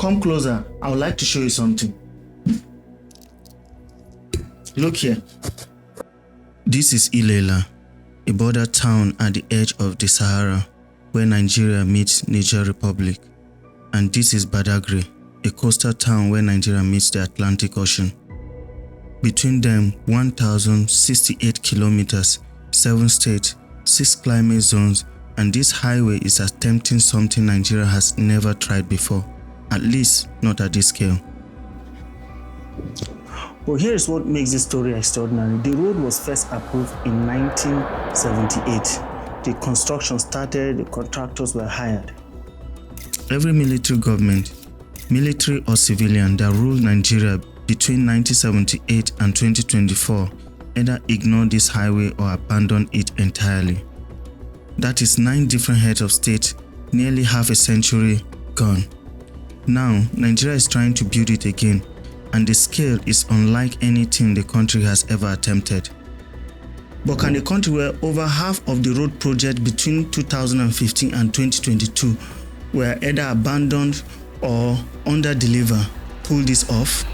come closer. I would like to show you something. Look here. This is Ilela, a border town at the edge of the Sahara, where Nigeria meets Niger Republic. And this is Badagry, a coastal town where Nigeria meets the Atlantic Ocean. Between them, 1,068 kilometers, 7 states, 6 climate zones, and this highway is attempting something Nigeria has never tried before, at least not at this scale. But here's what makes this story extraordinary. The road was first approved in 1978. The construction started, the contractors were hired. Every military government, military or civilian, that ruled Nigeria between 1978 and 2024 either ignored this highway or abandoned it entirely. That is 9 different heads of state, nearly half a century gone. Now, Nigeria is trying to build it again, and the scale is unlike anything the country has ever attempted. But can a country where over half of the road projects between 2015 and 2022 were either abandoned or under-delivered pull this off?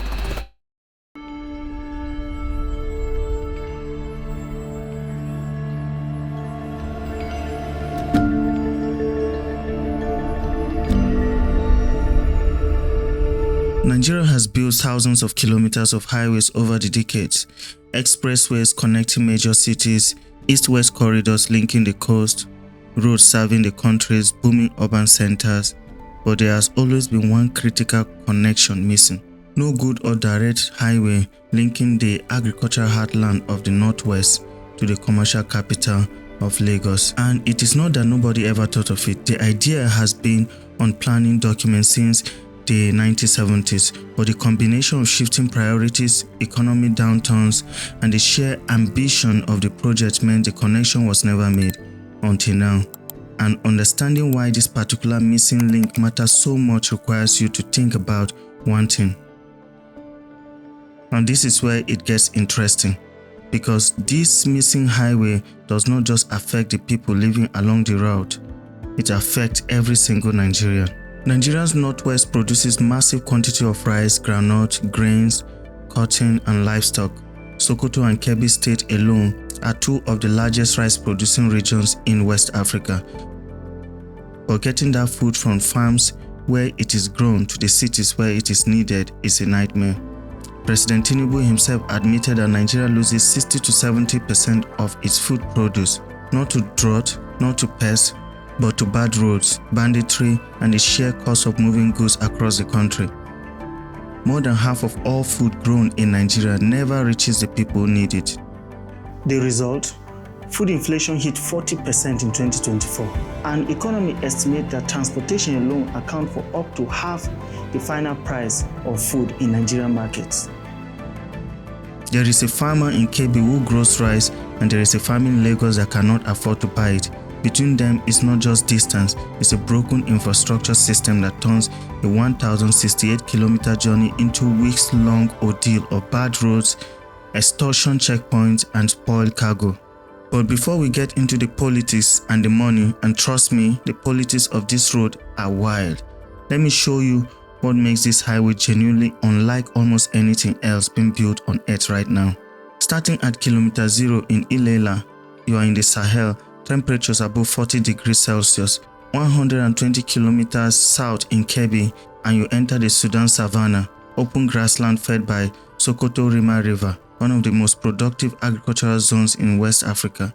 Nigeria has built thousands of kilometers of highways over the decades, expressways connecting major cities, east-west corridors linking the coast, roads serving the country's booming urban centers, but there has always been one critical connection missing. No good or direct highway linking the agricultural heartland of the northwest to the commercial capital of Lagos. And it is not that nobody ever thought of it. The idea has been on planning documents since the 1970s, but the combination of shifting priorities, economic downturns, and the sheer ambition of the project meant the connection was never made until now. And understanding why this particular missing link matters so much requires you to think about one thing. And this is where it gets interesting, because this missing highway does not just affect the people living along the route, it affects every single Nigerian. Nigeria's northwest produces massive quantity of rice, groundnut, grains, cotton, and livestock. Sokoto and Kebbi State alone are 2 of the largest rice-producing regions in West Africa. But getting that food from farms where it is grown to the cities where it is needed is a nightmare. President Tinubu himself admitted that Nigeria loses 60 to 70% of its food produce, not to drought, not to pests, but to bad roads, banditry, and the sheer cost of moving goods across the country. More than half of all food grown in Nigeria never reaches the people who need it. The result? Food inflation hit 40% in 2024, and economists estimate that transportation alone accounts for up to half the final price of food in Nigerian markets. There is a farmer in Kebbi who grows rice, and there is a farmer in Lagos that cannot afford to buy it. Between them, it's not just distance, it's a broken infrastructure system that turns a 1,068-kilometer journey into weeks-long ordeal of bad roads, extortion checkpoints, and spoiled cargo. But before we get into the politics and the money, and trust me, the politics of this road are wild, let me show you what makes this highway genuinely unlike almost anything else being built on earth right now. Starting at kilometer 0 in Ilela, you are in the Sahel, temperatures above 40 degrees Celsius, 120 kilometers south in Kebbi, and you enter the Sudan Savannah, open grassland fed by Sokoto-Badagry River, one of the most productive agricultural zones in West Africa.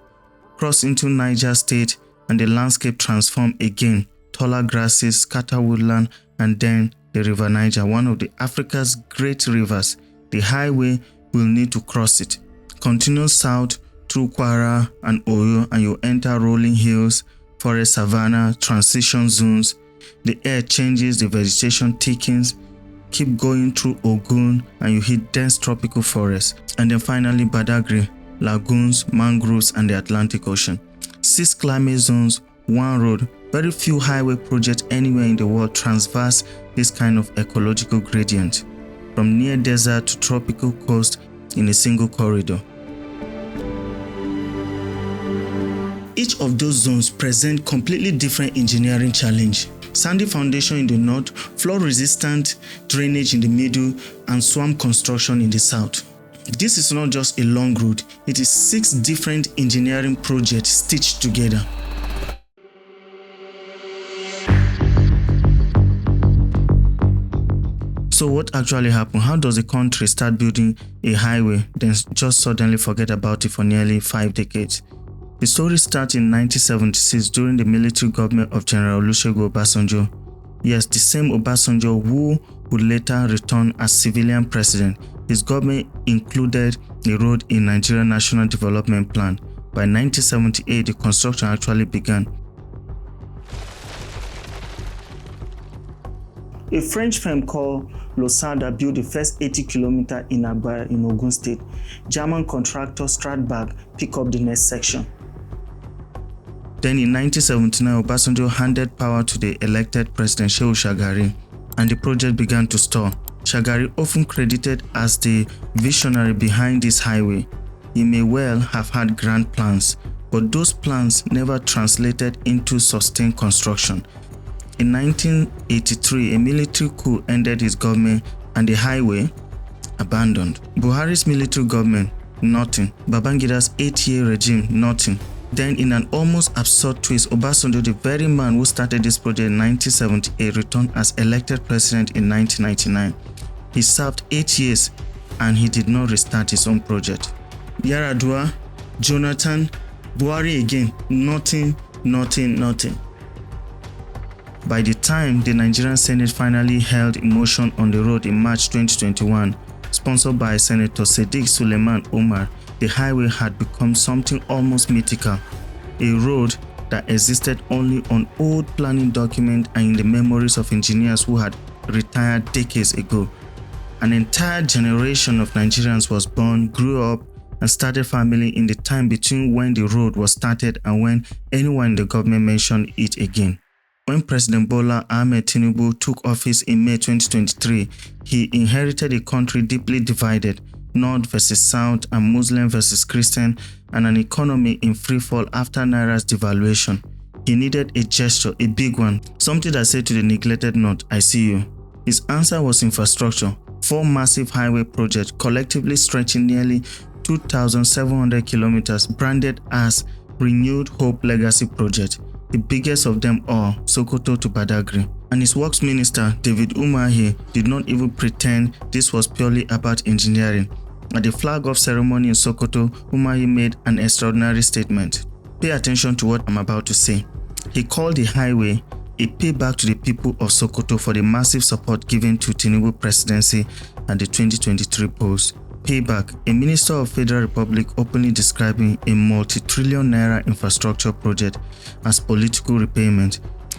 Cross into Niger State and the landscape transform again, taller grasses, scatter woodland, and then the River Niger, one of Africa's great rivers. The highway will need to cross it. Continue south through Kwara and Oyo, and you enter rolling hills, forest savanna, transition zones. The air changes, the vegetation thickens. Keep going through Ogun and you hit dense tropical forests. And then finally Badagry, lagoons, mangroves, and the Atlantic Ocean. 6 climate zones, 1 road. Very few highway projects anywhere in the world traverse this kind of ecological gradient, from near desert to tropical coast in a single corridor. Each of those zones present completely different engineering challenge. sandy foundation in the north, flood-resistant drainage in the middle, and swamp construction in the south. This is not just a long road, it is 6 different engineering projects stitched together. So what actually happened? How does a country start building a highway, then just suddenly forget about it for nearly 5 decades? The story starts in 1976 during the military government of General Olusegun Obasanjo. Yes, the same Obasanjo who would later return as civilian president. His government included a road in Nigeria National Development Plan. By 1978, the construction actually began. A French firm called Losada built the first 80 km in Agba in Ogun State. German contractor Stradbag picked up the next section. Then in 1979, Obasanjo handed power to the elected President Shehu Shagari, and the project began to stall. Shagari, often credited as the visionary behind this highway, he may well have had grand plans, but those plans never translated into sustained construction. In 1983, a military coup ended his government and the highway abandoned. Buhari's military government, nothing. Babangida's 8-year regime, nothing. Then, in an almost absurd twist, Obasanjo, the very man who started this project in 1978, returned as elected president in 1999. He served 8 years and he did not restart his own project. Yar'Adua, Jonathan, Buhari again, nothing. By the time the Nigerian Senate finally held a motion on the road in March 2021, sponsored by Senator Sadiq Suleiman Omar, the highway had become something almost mythical, a road that existed only on old planning documents and in the memories of engineers who had retired decades ago. An entire generation of Nigerians was born, grew up, and started family in the time between when the road was started and when anyone in the government mentioned it again. When President Bola Tinubu took office in May 2023, he inherited a country deeply divided, North versus South and Muslim versus Christian, and an economy in freefall after Naira's devaluation. He needed a gesture, a big one, something that said to the neglected North, "I see you." His answer was infrastructure. 4 massive highway projects, collectively stretching nearly 2,700 kilometers, branded as Renewed Hope Legacy Project. The biggest of them all, Sokoto-Badagry. And his works minister, David Umahi, did not even pretend this was purely about engineering. At the flag-off ceremony in Sokoto, Umahi made an extraordinary statement. Pay attention to what I'm about to say. He called the highway a payback to the people of Sokoto for the massive support given to Tinubu presidency at the 2023 polls. Payback, a minister of Federal Republic openly describing a multi-trillion naira infrastructure project as political repayment.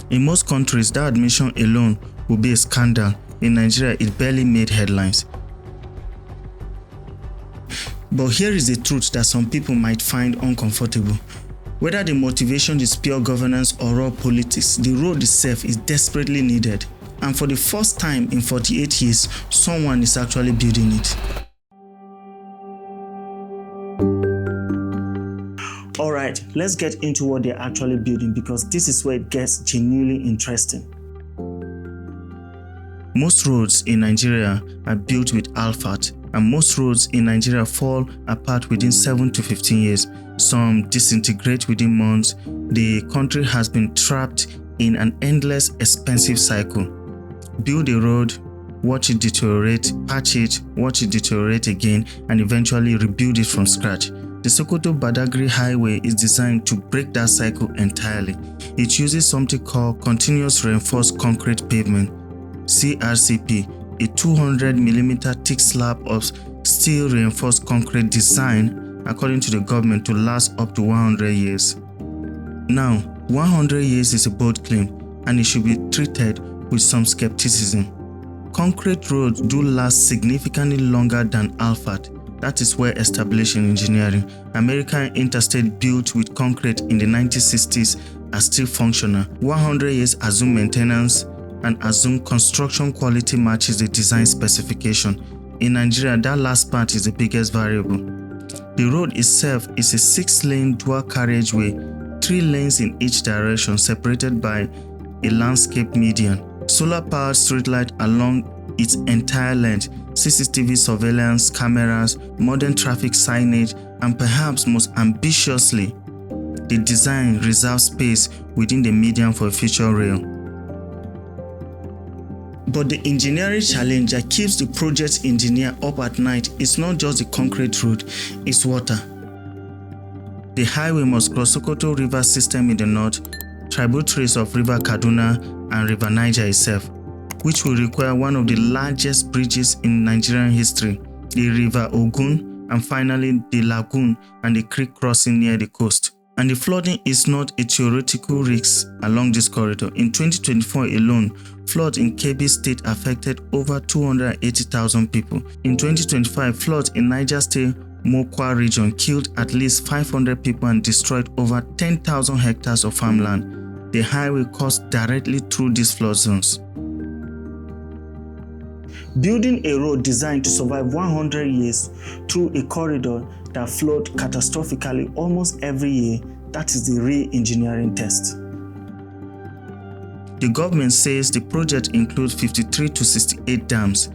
In most countries, that admission alone would be a scandal. In Nigeria, it barely made headlines. But here is the truth that some people might find uncomfortable. Whether the motivation is pure governance or raw politics, the road itself is desperately needed. And for the first time in 48 years, someone is actually building it. Alright, let's get into what they're actually building, because this is where it gets genuinely interesting. Most roads in Nigeria are built with asphalt, and most roads in Nigeria fall apart within 7 to 15 years. Some disintegrate within months. The country has been trapped in an endless, expensive cycle. Build a road, watch it deteriorate, patch it, watch it deteriorate again, and eventually rebuild it from scratch. The Sokoto-Badagry Highway is designed to break that cycle entirely. It uses something called continuous reinforced concrete pavement, CRCP, a 200mm thick slab of steel reinforced concrete designed, according to the government, to last up to 100 years. Now, 100 years is a bold claim, and it should be treated with some skepticism. Concrete roads do last significantly longer than asphalt. That is well established in engineering. American interstate built with concrete in the 1960s are still functional. 100 years assume maintenance and assume construction quality matches the design specification. In Nigeria, that last part is the biggest variable. The road itself is a 6-lane dual carriageway, 3 lanes in each direction, separated by a landscape median. Solar-powered streetlight along its entire length, CCTV surveillance cameras, modern traffic signage, and perhaps most ambitiously, the design reserves space within the median for a future rail. But the engineering challenge that keeps the project engineer up at night is not just the concrete road, it's water. The highway must cross Sokoto River system in the north, tributaries of River Kaduna and River Niger itself, which will require one of the largest bridges in Nigerian history, the River Ogun, and finally the lagoon and the creek crossing near the coast. And the flooding is not a theoretical risk along this corridor. In 2024 alone, floods in Kebbi State affected over 280,000 people. In 2025, floods in Niger State Mokwa region killed at least 500 people and destroyed over 10,000 hectares of farmland. The highway coursed directly through these flood zones. Building a road designed to survive 100 years through a corridor that flowed catastrophically almost every year, that is the real engineering test. The government says the project includes 53 to 68 dams.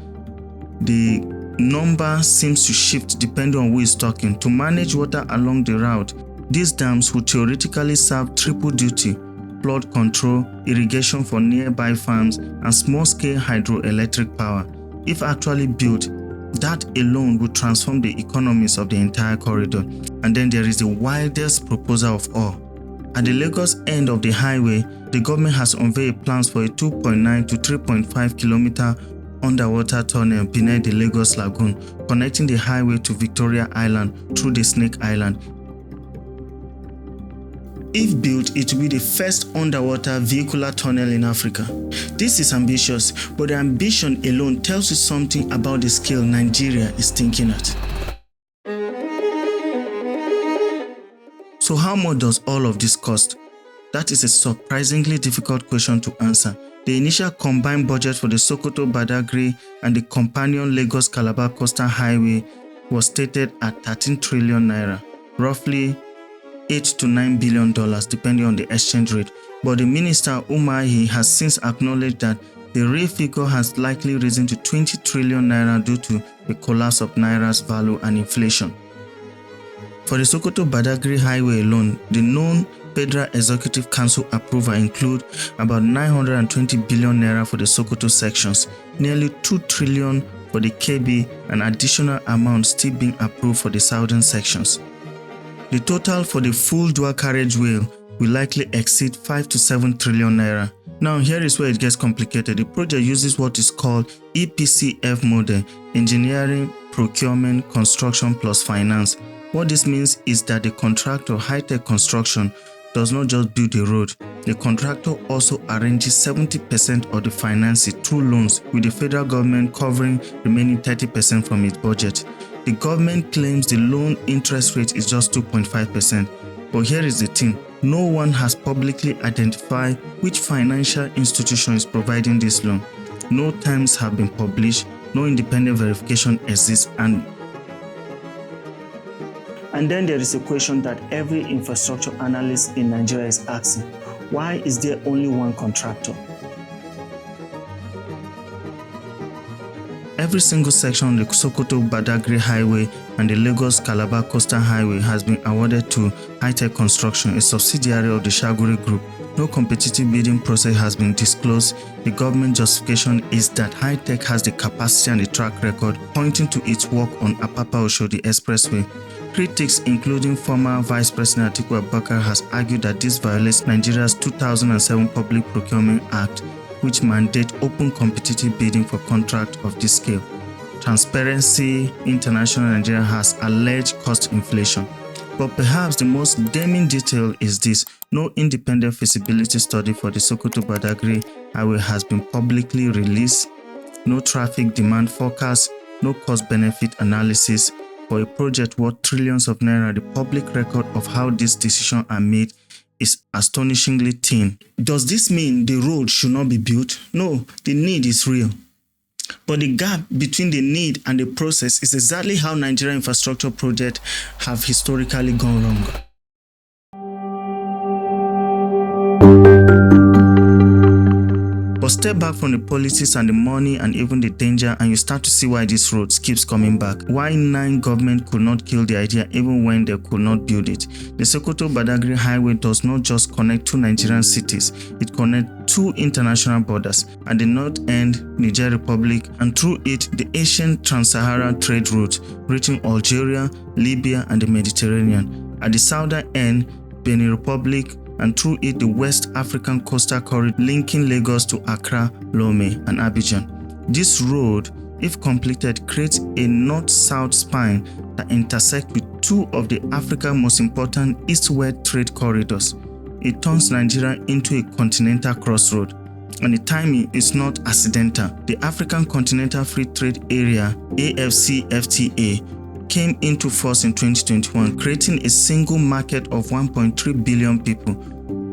The number seems to shift depending on who is talking. To manage water along the route, these dams would theoretically serve triple duty: flood control, irrigation for nearby farms, and small-scale hydroelectric power. If actually built, that alone would transform the economies of the entire corridor. And then there is the wildest proposal of all. At the Lagos end of the highway, the government has unveiled plans for a 2.9 to 3.5 kilometer underwater tunnel beneath the Lagos Lagoon, connecting the highway to Victoria Island through the Snake Island. If built, it will be the first underwater vehicular tunnel in Africa. This is ambitious, but the ambition alone tells you something about the scale Nigeria is thinking at. So how much does all of this cost? That is a surprisingly difficult question to answer. The initial combined budget for the Sokoto-Badagry and the companion Lagos-Calabar Coastal Highway was stated at 13 trillion naira, roughly $8 to $9 billion depending on the exchange rate. But the minister Umahi has since acknowledged that the real figure has likely risen to 20 trillion naira due to the collapse of naira's value and inflation. For the Sokoto-Badagry Highway alone, the known Federal Executive Council approval include about 920 billion naira for the Sokoto sections, nearly 2 trillion for the Kebbi, and additional amounts still being approved for the southern sections. The total for the full dual carriageway will likely exceed 5 to 7 trillion naira. Now here is where it gets complicated. The project uses what is called EPCF model, engineering, procurement, construction plus finance. What this means is that the contractor, High-Tech Construction, does not just build the road. The contractor also arranges 70% of the financing through loans, with the federal government covering remaining 30% from its budget. The government claims the loan interest rate is just 2.5%. But here is the thing, no one has publicly identified which financial institution is providing this loan. No terms have been published, no independent verification exists, and then there is a question that every infrastructure analyst in Nigeria is asking: why is there only one contractor? Every single section on the Sokoto-Badagry Highway and the Lagos-Calabar Coastal Highway has been awarded to High-Tech Construction, a subsidiary of the Shagari Group. No competitive bidding process has been disclosed. The government justification is that High-Tech has the capacity and the track record, pointing to its work on Apapa-Oshodi Expressway. Critics, including former Vice President Atiku Abubakar, has argued that this violates Nigeria's 2007 Public Procurement Act, which mandate open competitive bidding for contracts of this scale. Transparency International Nigeria has alleged cost inflation. But perhaps the most damning detail is this: no independent feasibility study for the Sokoto-Badagry Highway has been publicly released, no traffic demand forecast, no cost-benefit analysis. For a project worth trillions of naira, the public record of how these decisions are made is astonishingly thin. Does this mean the road should not be built? No, the need is real. But the gap between the need and the process is exactly how Nigerian infrastructure projects have historically gone wrong. Step back from the politics and the money and even the danger, and you start to see why this road keeps coming back. Why 9 government could not kill the idea even when they could not build it. The Sokoto-Badagry Highway does not just connect 2 Nigerian cities, it connects 2 international borders. At the north end, Niger Republic, and through it, the ancient Trans-Sahara trade route reaching Algeria, Libya, and the Mediterranean. At the southern end, Benin Republic, and through it the West African coastal corridor linking Lagos to Accra, Lomé, and Abidjan. This road, if completed, creates a north-south spine that intersects with 2 of the Africa's most important east-west trade corridors. It turns Nigeria into a continental crossroad, and the timing is not accidental. The African Continental Free Trade Area (AFCFTA) came into force in 2021, creating a single market of 1.3 billion people.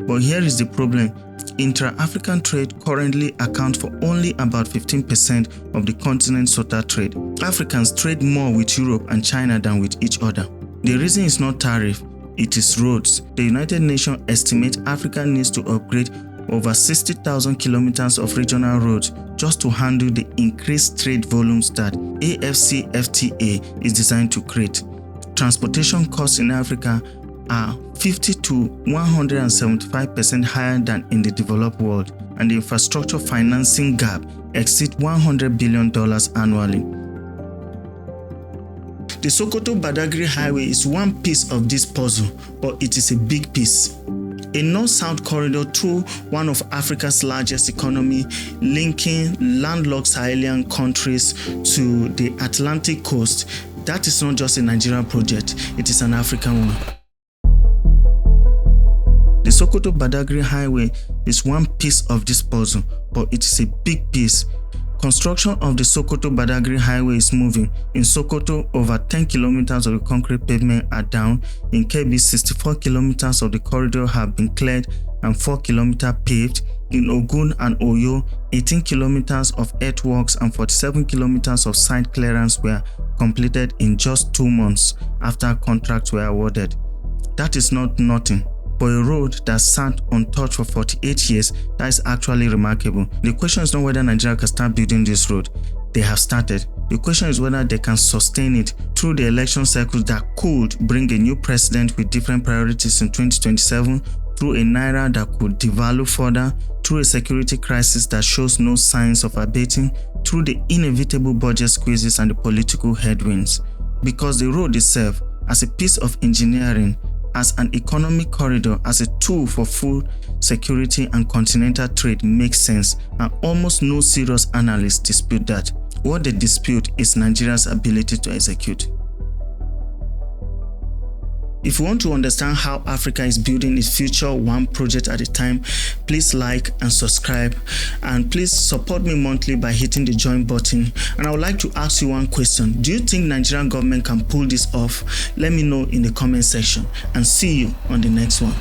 But here is the problem. Intra-African trade currently accounts for only about 15% of the continent's total trade. Africans trade more with Europe and China than with each other. The reason is not tariff, it is roads. The United Nations estimates Africa needs to upgrade over 60,000 kilometers of regional roads just to handle the increased trade volumes that AFCFTA is designed to create. Transportation costs in Africa are 50 to 175% higher than in the developed world, and the infrastructure financing gap exceeds $100 billion annually. The Sokoto-Badagry Highway is one piece of this puzzle, but it is a big piece. A north-south corridor through one of Africa's largest economy, linking landlocked Sahelian countries to the Atlantic coast. That is not just a Nigerian project, it is an African one. The Sokoto-Badagry Highway is one piece of this puzzle, but it is a big piece. Construction of the Sokoto-Badagry Highway is moving. In Sokoto, over 10 kilometers of the concrete pavement are down. In Kebbi, 64 kilometers of the corridor have been cleared and 4 kilometers paved. In Ogun and Oyo, 18 kilometers of earthworks and 47 kilometers of site clearance were completed in just 2 months after contracts were awarded. That is not nothing. For a road that sat untouched for 48 years, that is actually remarkable. The question is not whether Nigeria can start building this road. They have started. The question is whether they can sustain it through the election cycles that could bring a new president with different priorities in 2027, through a naira that could devalue further, through a security crisis that shows no signs of abating, through the inevitable budget squeezes and the political headwinds. Because the road itself, as a piece of engineering, as an economic corridor, as a tool for food security and continental trade makes sense, and almost no serious analysts dispute that. What they dispute is Nigeria's ability to execute. If you want to understand how Africa is building its future one project at a time, please like and subscribe, and please support me monthly by hitting the join button. And I would like to ask you one question. Do you think Nigerian government can pull this off? Let me know in the comment section, and see you on the next one.